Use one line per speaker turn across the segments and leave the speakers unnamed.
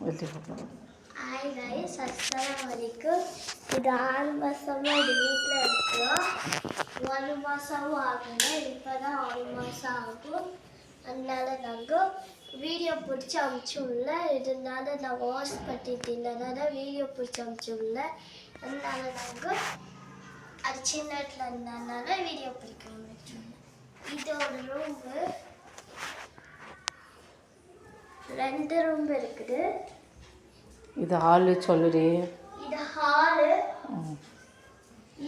Hi guys, அஸ்ஸலாமு அலைக்கும். இது 6 மாசமா இது வீட்டில் இருக்கிறோம். 1 மாதமும் ஆகல, இப்போ தான் 1 மாதம் ஆகும். அதனால நாங்கள் வீடியோ பிடிச்சி அனுப்பிச்சுள்ள. இதனால நாங்கள் வாஷ் பண்ணிட்டு இல்லைனால வீடியோ பிடிச்சி அனுப்பிச்சுள்ள. அதனால நாங்கள் அது சின்ன இடத்துல இருந்ததுனால வீடியோ பிடிக்க முடிச்சுள்ள. இது ஒரு ரூம்பு, 2 ரூம் இருக்குது.
இது ஹாலு சொல்லுடி.
இது ஹாலு,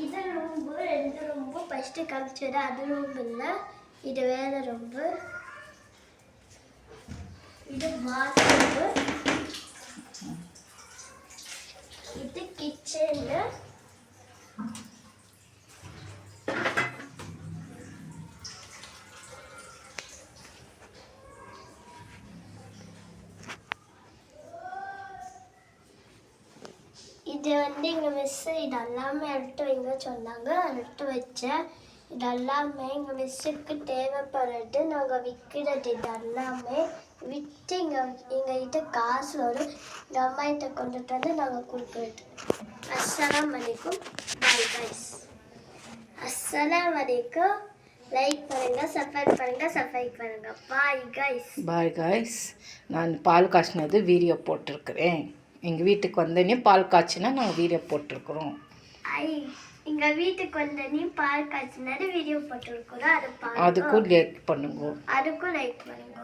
இது ரூம்பு, 2 ரூம்பு. ஃபஸ்ட்டு காமிச்சது அது ரூம் இல்லை, இது வேற ரூம்பு. இது பாத்ரூம்பு, இது கிச்சனு. இது எங்கள் மிஸ்ஸு இதெல்லாமே எடுத்து வைங்க சொன்னாங்க, எடுத்து வச்சேன். இதெல்லாமே எங்கள் மிஸ்ஸுக்கு தேவைப்படுறது, நாங்கள் விற்கிறது. இதெல்லாமே விற்று எங்கள்கிட்ட காசு வரும். எங்கள் அம்மாகிட்ட கொண்டுட்டு வந்து நாங்கள் கொடுக்குறது. அஸ்ஸலாமு அலைக்கும். Bye guys. அஸ்ஸலாமு அலைக்கும். லைக் பண்ணுங்கள், சப்ஸ்கிரைப் பண்ணுங்கள். Bye guys.
Bye guys. நான் பால் காய்ச்சினது வீடியோ போட்டிருக்கிறேன். எங்கள் வீட்டுக்கு வந்தோடனே பால் காய்ச்சினா நாங்கள் வீடியோ போட்டிருக்கிறோம்.
எங்கள் வீட்டுக்கு வந்தோடனே பால் காய்ச்சினாரு வீடியோ போட்டிருக்கிறோம்.
அதுக்கும் லைக் பண்ணுங்க.
அதுக்கும் லைக் பண்ணுங்க.